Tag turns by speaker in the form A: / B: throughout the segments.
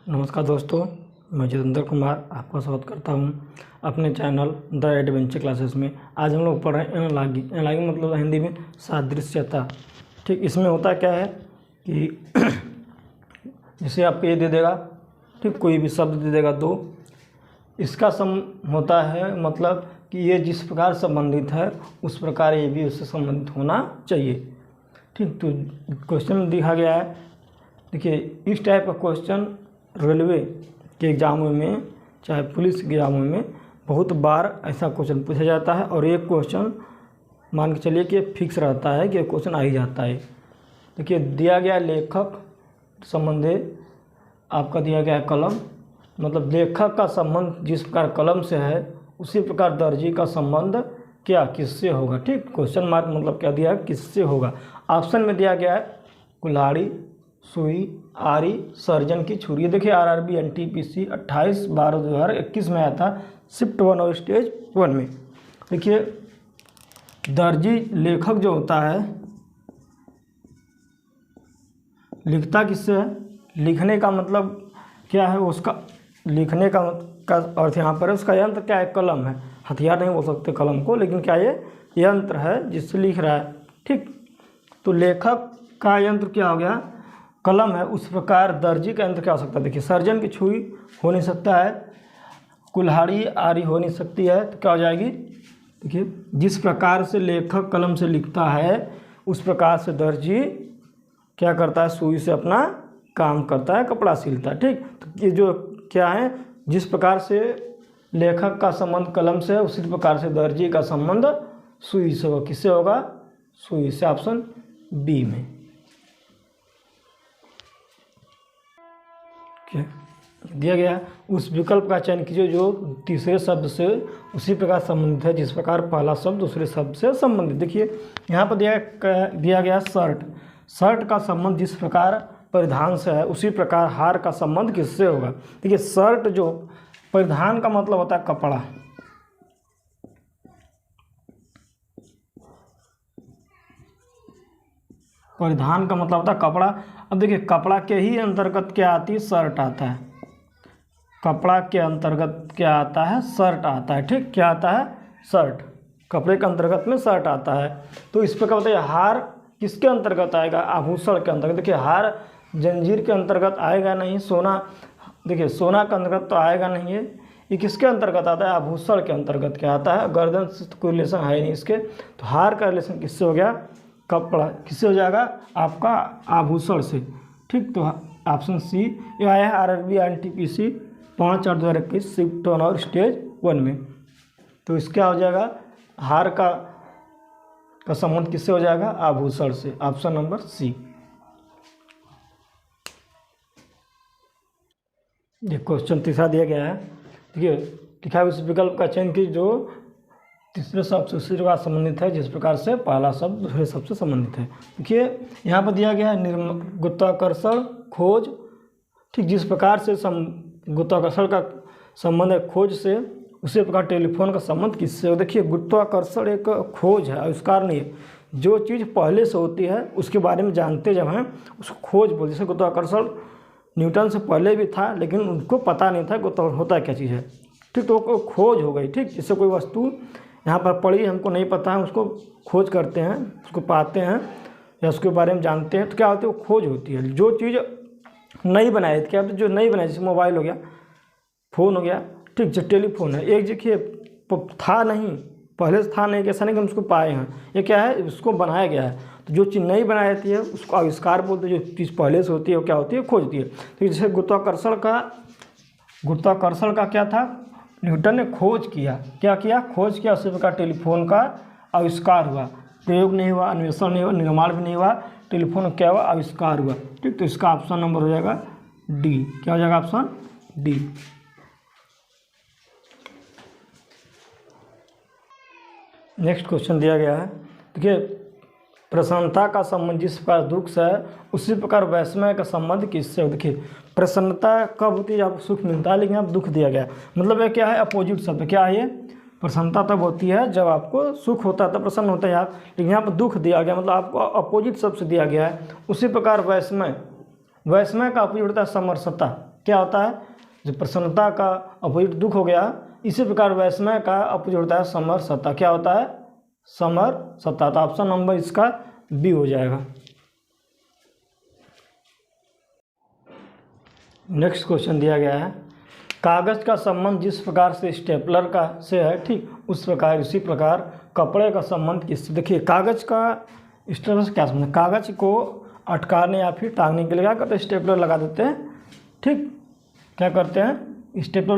A: नमस्कार दोस्तों, मैं जितेंद्र कुमार आपका स्वागत करता हूं अपने चैनल द एडवेंचर क्लासेस में। आज हम लोग पढ़ रहे हैं एनालॉजी। एनालॉजी मतलब हिंदी में सादृश्यता। ठीक, इसमें होता क्या है कि जैसे आपको ये दे देगा, ठीक, कोई भी शब्द दे देगा दो, इसका सम होता है मतलब कि ये जिस प्रकार संबंधित है उस प्रकार ये भी उससे संबंधित होना चाहिए। ठीक, तो क्वेश्चन में दिखा गया है, देखिए इस टाइप का क्वेश्चन रेलवे के एग्जामों में चाहे पुलिस के एग्जामों में बहुत बार ऐसा क्वेश्चन पूछा जाता है और एक क्वेश्चन मान के चलिए कि फिक्स रहता है कि क्वेश्चन आ ही जाता है। देखिए दिया गया लेखक संबंधे आपका दिया गया कलम, मतलब लेखक का संबंध जिस प्रकार कलम से है उसी प्रकार दर्जी का संबंध क्या किससे होगा। ठीक, क्वेश्चन मार्क मतलब क्या दिया है, किससे होगा। ऑप्शन में दिया गया है कुल्हाड़ी, सुई, आरी, सर्जन की छुरी। देखिए आरआरबी एनटीपीसी 28/12/2021 में आया था, शिफ्ट 1 और स्टेज 1 में। देखिए दर्जी लेखक जो होता है लिखता किससे है, लिखने का मतलब क्या है, उसका लिखने का अर्थ यहाँ पर है उसका यंत्र क्या है, कलम है। हथियार नहीं बोल सकते कलम को, लेकिन क्या ये यंत्र है जिससे लिख रहा है। ठीक, तो लेखक का यंत्र क्या हो गया, कलम है। उस प्रकार दर्जी का यंत्र क्या हो सकता है, देखिए सर्जन की छुरी हो नहीं सकता है, कुल्हाड़ी आरी हो नहीं सकती है, तो क्या हो जाएगी, देखिए जिस प्रकार से लेखक कलम से लिखता है उस प्रकार से दर्जी क्या करता है, सुई से अपना काम करता है, कपड़ा सिलता है। ठीक, तो ये जो क्या है, जिस प्रकार से लेखक का संबंध कलम से है उसी प्रकार से दर्जी का संबंध सुई से होगा। किससे होगा, सुई से। ऑप्शन बी में क्या दिया गया, उस विकल्प का चयन कीजिए जो तीसरे शब्द से उसी प्रकार संबंधित है जिस प्रकार पहला शब्द दूसरे शब्द से संबंधित। देखिए यहाँ पर दिया गया शर्ट। शर्ट का संबंध जिस प्रकार परिधान से है उसी प्रकार हार का संबंध किससे होगा। देखिए शर्ट जो परिधान का मतलब होता है कपड़ा, परिधान का मतलब होता है कपड़ा। अब देखिए कपड़ा के ही अंतर्गत क्या आती है, शर्ट आता है। कपड़ा के अंतर्गत क्या आता है, शर्ट आता है। ठीक, क्या आता है, शर्ट, कपड़े के अंतर्गत में शर्ट आता है। तो इस प्रकार बताइए हार किसके अंतर्गत आएगा, आभूषण के अंतर्गत। देखिए हार जंजीर के अंतर्गत आएगा नहीं, सोना, देखिए सोना के अंतर्गत तो आएगा नहीं है, ये किसके अंतर्गत आता है, आभूषण के अंतर्गत क्या आता है, गर्दन से तो कोई रिलेशन है नहीं इसके। तो हार का रिलेशन किससे हो गया, कपड़ा, किससे हो जाएगा, आपका आभूषण से। ठीक, तो ऑप्शन सी ये आया है आरआरबी एनटीपीसी 5/8/2021 शिफ्ट 1 और स्टेज 1 में। तो इसका हो जाएगा हार का संबंध किससे हो जाएगा, आभूषण से। Option number C. ये क्वेश्चन तीसरा दिया गया है, देखिए लिखा है उस विकल्प का चयन की जो तीसरे शब्द से उसी प्रकार संबंधित है जिस प्रकार से पहला शब्द दूसरे शब्द से संबंधित है। देखिए यहाँ पर दिया गया है गुरुत्वाकर्षण खोज। ठीक, जिस प्रकार से गुरुत्वाकर्षण का संबंध है खोज से उसी प्रकार टेलीफोन का संबंध किससे हो। देखिए गुरुत्वाकर्षण एक खोज है, आविष्कार नहीं है। जो चीज़ पहले से होती है उसके बारे में जानते जब हैं उसको खोज बोलते। जैसे गुरुत्वाकर्षण न्यूटन से पहले भी था लेकिन उनको पता नहीं था गुरुत्वाकर्षण होता क्या चीज़ है। ठीक, तो खोज हो गई। ठीक, जैसे कोई वस्तु यहाँ पर पड़ी हमको नहीं पता है, उसको खोज करते हैं, उसको पाते हैं या उसके बारे में जानते हैं, तो क्या होती है, वो खोज होती है। जो चीज़ नहीं बनाई थी, क्या जो नहीं बनाई, जैसे मोबाइल हो गया, फ़ोन हो गया, ठीक, जो टेलीफोन है, एक देखिए था नहीं, पहले से था नहीं, कैसा नहीं कि हम उसको पाए हैं, ये क्या है, उसको बनाया गया है। तो जो चीज़ नहीं बनाई जाती है उसको आविष्कार बोलते हैं। जो चीज़ पहले से होती है वो क्या होती है, खोज होती है। तो जैसे गुरुत्वाकर्षण का क्या था, न्यूटन ने खोज किया, क्या किया, खोज किया, उसी प्रकार टेलीफोन का आविष्कार हुआ। प्रयोग नहीं हुआ, अन्वेषण नहीं हुआ, निर्माण भी नहीं हुआ, टेलीफोन क्या हुआ, आविष्कार हुआ। ठीक, तो इसका ऑप्शन नंबर हो जाएगा डी। क्या हो जाएगा, ऑप्शन डी। नेक्स्ट क्वेश्चन दिया गया है, देखिए प्रसन्नता का संबंध जिस प्रकार दुख से है उसी प्रकार वैषम्य का संबंध किससे हो। देखिए प्रसन्नता कब होती है, जब सुख मिलता है, लेकिन अब दुख दिया गया, मतलब ये क्या है, अपोजिट शब्द। क्या है ये, प्रसन्नता तब होती है जब आपको सुख होता है, तब प्रसन्न होते हैं आप, लेकिन यहाँ पर दुख दिया गया, मतलब आपको अपोजिट शब्द से दिया गया है। उसी प्रकार वैषम्य का अपोजिट होता है समरसता। क्या होता है, जो प्रसन्नता का अपोजिट दुख हो गया, इसी प्रकार वैषम्य का अपोजिट होता है समरसता। क्या होता है, समरसता। तो ऑप्शन नंबर इसका बी हो जाएगा। नेक्स्ट क्वेश्चन दिया गया है, कागज का संबंध जिस प्रकार से स्टेपलर का से है, ठीक उसी प्रकार कपड़े का संबंध किससे। देखिए कागज का स्टेपलर से क्या संबंध, कागज को अटकाने या फिर टांगने के लिए क्या करते हैं, स्टेपलर लगा देते हैं। ठीक, क्या करते हैं, स्टेपलर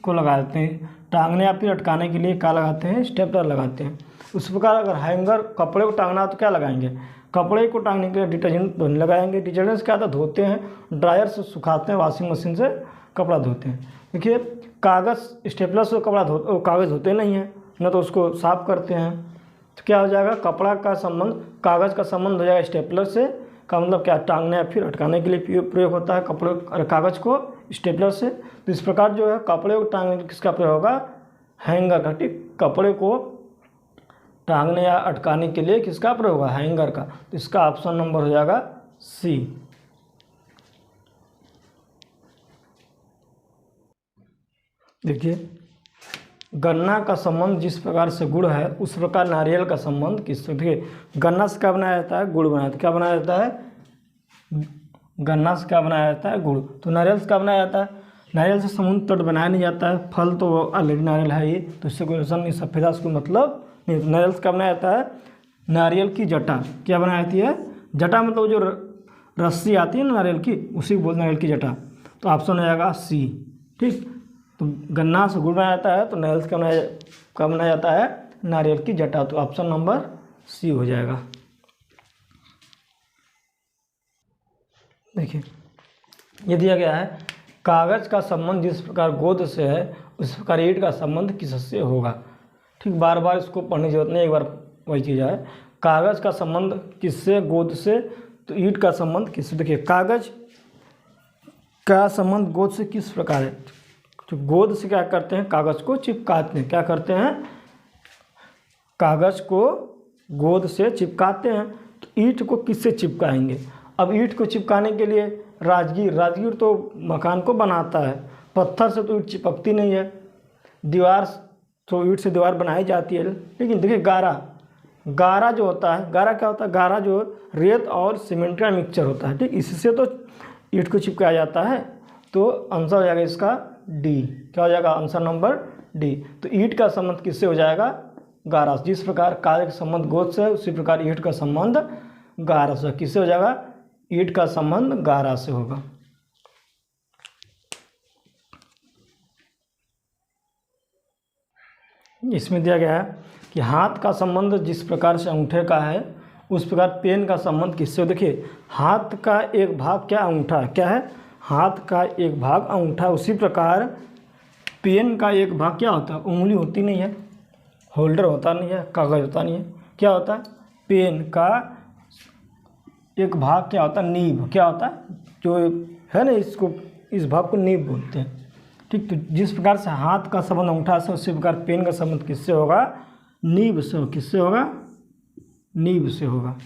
A: को लगा देते हैं। टांगने या फिर अटकाने के लिए क्या लगाते हैं, स्टेपलर लगाते हैं। उस प्रकार अगर हैंगर कपड़े को टांगना तो क्या लगाएंगे, कपड़े को टांगने के लिए डिटर्जेंट लगाएंगे। डिटर्जेंट से क्या होता है, धोते हैं, ड्रायर से सुखाते हैं, वॉशिंग मशीन से कपड़ा धोते हैं। देखिए कागज़ स्टेपलर से कागज़ धोते नहीं हैं, न तो उसको साफ करते हैं। तो क्या हो जाएगा, कपड़ा का संबंध कागज़ का संबंध हो जाएगा स्टेपलर से। का मतलब क्या, टांगने या फिर अटकाने के लिए प्रयोग होता है कपड़े कागज़ को स्टेपलर से। तो इस प्रकार जो है कपड़े को टांगने के किसका प्रयोग होगा, हैंगर का। ठीक, कपड़े को टांगने या अटकाने के लिए किसका प्रयोग होगा, हैंगर का। तो इसका ऑप्शन नंबर हो जाएगा सी। देखिए गन्ना का संबंध जिस प्रकार से गुड़ है, उस प्रकार नारियल का संबंध किससे। देखिए गन्ना से क्या बनाया जाता है, गुड़ बनाया जाता है। क्या बनाया जाता है, गन्ना से क्या बनाया जाता है, गुड़। तो नारियल से क्या बनाया जाता है, नारियल से समुद्र तट बनाया नहीं जाता है, फल तो ऑलरेडी नारियल है ही, तो इससे कोई रोशन नहीं, सफ़ेदा से कोई मतलब नहीं। नारियल से क्या बनाया जाता है, नारियल की जटा। क्या बनाई जाती है, जटा मतलब जो रस्सी आती है ना नारियल की, उसी को बोलते नारियल की जटा। तो ऑप्शन हो जाएगा सी। ठीक, तो गन्ना से गुड़ बनाया जाता है, तो नारियल से क्या बनाया जाता है, नारियल की जटा। तो ऑप्शन नंबर सी हो जाएगा। देखिए ये दिया गया है, कागज़ का संबंध जिस प्रकार गोंद से है, उस प्रकार ईंट का संबंध किससे होगा। ठीक, बार बार इसको पढ़ने की जरूरत नहीं, एक बार वही चीज़ है। कागज़ का संबंध किससे, गोंद से, तो ईंट का संबंध किससे। देखिए कागज़ का संबंध गोंद से किस प्रकार है, तो गोंद से क्या करते हैं, कागज़ को चिपकाते हैं। क्या करते हैं, कागज़ को गोंद से चिपकाते हैं। तो ईंट को किससे चिपकाएंगे। अब ईंट को चिपकाने के लिए राजगीर तो मकान को बनाता है, पत्थर से तो ईंट चिपकती नहीं है। दीवार तो ईंट से दीवार बनाई जाती है, लेकिन देखिए गारा जो होता है, गारा क्या होता है, गारा जो रेत और सीमेंट का मिक्सचर होता है। ठीक, इससे तो ईंट को चिपकाया जाता है। तो आंसर हो जाएगा इसका डी। क्या हो जाएगा, आंसर नंबर डी। तो ईंट का संबंध किससे हो जाएगा, गारा। जिस प्रकार कागज का संबंध गोंद से है, उसी प्रकार ईंट का संबंध गारा से। किससे हो जाएगा, ईंट का संबंध गारा से होगा। इसमें दिया गया है कि हाथ का संबंध जिस प्रकार से अंगूठे का है, उस प्रकार पेन का संबंध किससे। देखिए हाथ का एक भाग क्या, अंगूठा है। क्या है, हाथ का एक भाग अंगूठा। उसी प्रकार पेन का एक भाग क्या होता है, उंगली होती नहीं है, होल्डर होता नहीं है, कागज़ होता नहीं है। क्या होता है, पेन का एक भाग क्या होता है, नीब। क्या होता है, जो है ना, इसको इस भाग को नीब बोलते हैं। ठीक, तो जिस प्रकार से हाथ का संबंध अंगूठा से, उसी प्रकार पेन का संबंध किससे होगा, नीब से। किससे होगा, नीब से होगा।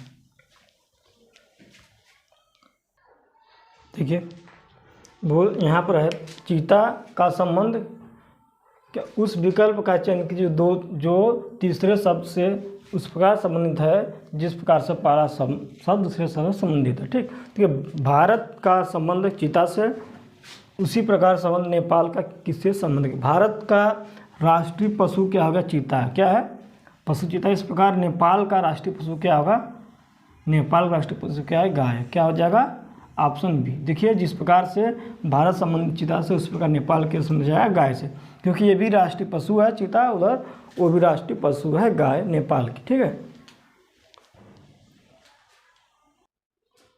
A: देखिए वो यहाँ पर है, चीता का संबंध क्या, उस विकल्प का चयन कीजिए जो तीसरे शब्द से उस प्रकार संबंधित है जिस प्रकार से पहला शब्द दूसरे शब्द से संबंधित है। ठीक है, भारत का संबंध चीता से, उसी प्रकार संबंध नेपाल का किससे संबंधित। भारत का राष्ट्रीय पशु क्या होगा, चीता है। क्या है, पशु चीता। इस प्रकार नेपाल का राष्ट्रीय पशु क्या होगा, नेपाल का राष्ट्रीय पशु क्या है, गाय। क्या हो जाएगा, ऑप्शन बी। देखिए जिस प्रकार से भारत संबंधित चीता से, उस प्रकार नेपाल के संबंध जाएगा गाय से, क्योंकि ये भी राष्ट्रीय पशु है चीता, उधर वो भी राष्ट्रीय पशु है गाय नेपाल की। ठीक है,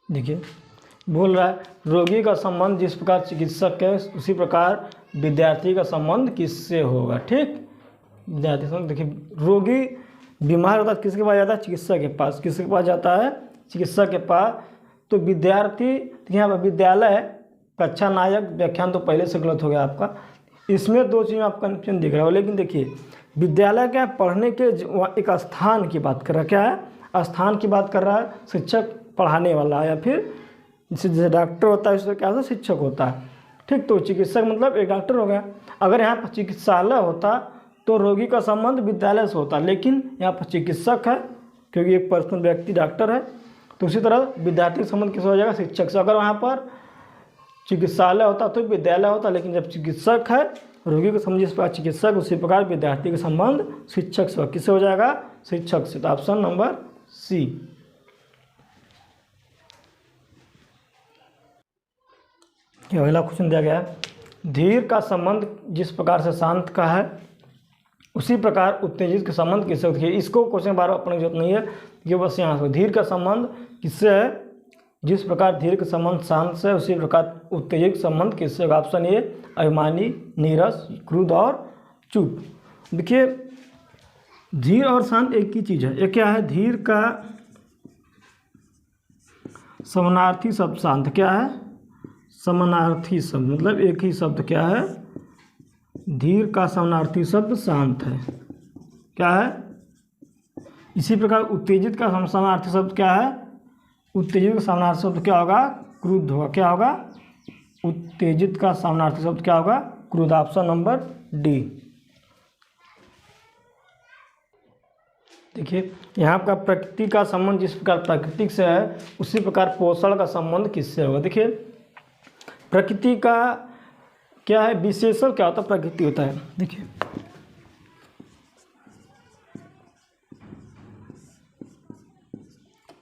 A: देखिए बोल रहा है रोगी का संबंध जिस प्रकार चिकित्सक है, उसी प्रकार विद्यार्थी का संबंध किससे होगा। ठीक, विद्यार्थी संबंध। देखिए रोगी बीमार होता है किसके पास जाता है, चिकित्सक के पास। किसके पास जाता है, चिकित्सक के पास। तो विद्यार्थी, यहाँ पर विद्यालय, कक्षा नायक, व्याख्यान तो पहले से गलत हो गया आपका। इसमें दो चीज़ आपका कन्फ्यूजन दिख रहा है। लेकिन देखिए विद्यालय क्या है, पढ़ने के एक स्थान की बात कर रहा है। क्या है, स्थान की बात कर रहा है। शिक्षक पढ़ाने वाला, या फिर जैसे डॉक्टर होता है उससे क्या होता है, शिक्षक होता है। ठीक। तो चिकित्सक मतलब एक डॉक्टर हो गया। अगर यहाँ पर चिकित्सालय होता तो रोगी का संबंध विद्यालय से होता, लेकिन यहाँ पर चिकित्सक है क्योंकि एक पर्सनल व्यक्ति डॉक्टर है। तो उसी तरह विद्यार्थी का संबंध किससे हो जाएगा? शिक्षक से। अगर वहाँ पर चिकित्सालय होता तो विद्यालय होता, लेकिन जब चिकित्सक है रोगी को संबंध जिस प्रकार चिकित्सक, उसी प्रकार विद्यार्थी का संबंध शिक्षक से। किससे हो जाएगा? शिक्षक से। तो ऑप्शन नंबर सी। अगला क्वेश्चन दिया गया है, धीर का संबंध जिस प्रकार से शांत का है उसी प्रकार उत्तेजित का संबंध किससे होता है? इसको क्वेश्चन बार बार पढ़ने की जरूरत नहीं है, ये बस यहाँ से धीर का संबंध किससे है? जिस प्रकार धीर का संबंध शांत से उसी प्रकार उत्तेजित संबंध किससे होगा? ऑप्शन ए अभिमानी, नीरस, क्रुद्ध और चुप। देखिए धीर और शांत एक ही चीज़ है। ये क्या है? धीर का समानार्थी शब्द शांत। क्या है? समानार्थी शब्द मतलब एक ही शब्द क्या है? धीर का समानार्थी शब्द शांत है। क्या है? इसी प्रकार उत्तेजित का समानार्थी शब्द क्या है? उत्तेजित का समानार्थी शब्द क्या होगा? क्रुद्ध होगा। क्या होगा? उत्तेजित का समानार्थी शब्द क्या होगा? क्रुद्ध। Option number D. देखिए यहाँ आपका प्रकृति का संबंध जिस प्रकार प्राकृतिक से है उसी प्रकार पोषण का संबंध किससे होगा? देखिए प्रकृति का क्या है? विशेषण क्या होता है? प्रकृति होता है। देखिए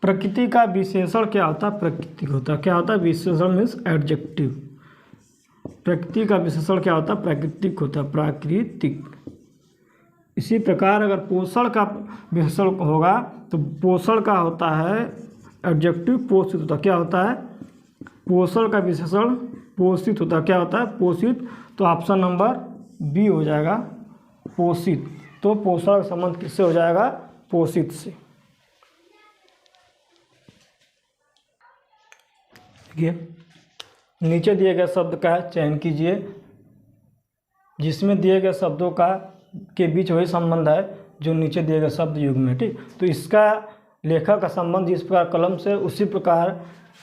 A: प्रकृति का विशेषण क्या होता है? प्राकृतिक होता है। क्या होता है? विशेषण मीन्स एडजेक्टिव। प्रकृति का विशेषण क्या होता है? प्राकृतिक होता है। प्राकृतिक। इसी प्रकार अगर पोषण का विशेषण होगा तो पोषण का होता है एडजेक्टिव पोषित होता है। क्या होता है? पोषण का विशेषण पोषित होता है। क्या होता है? पोषित। तो ऑप्शन नंबर बी हो जाएगा, पोषित। तो पोषण का संबंध किससे हो जाएगा? पोषित से। देखिए नीचे दिए गए शब्द का चयन कीजिए जिसमें दिए गए शब्दों का के बीच वही संबंध है जो नीचे दिए गए शब्द युग में। ठीक। तो इसका लेखक का संबंध जिस प्रकार कलम से उसी प्रकार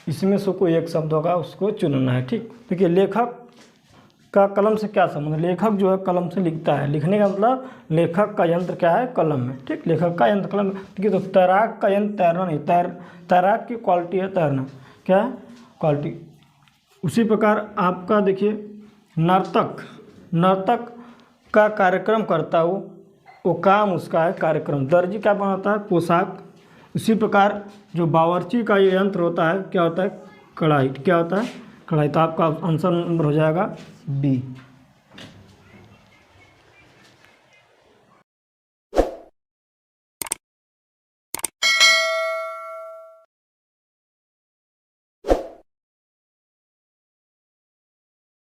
A: इसमें से कोई एक शब्द होगा उसको चुनना है। ठीक। देखिए लेखक का कलम से क्या संबंध है? लेखक जो है कलम से लिखता है। लिखने का मतलब लेखक का यंत्र क्या है? कलम है। ठीक। लेखक का यंत्र कलम। देखिए तो तैराक का यंत्र तैरना नहीं, तैराक की क्वालिटी है तैरना। क्या है? क्वालिटी। उसी प्रकार आपका देखिए नर्तक का कार्यक्रम करता हो वो काम उसका है कार्यक्रम। दर्जी क्या बनाता है? पोशाक। उसी प्रकार जो बावर्ची का ये यंत्र होता है क्या होता है? कढ़ाई। क्या होता है? कढ़ाई। तो आपका आंसर नंबर हो जाएगा बी।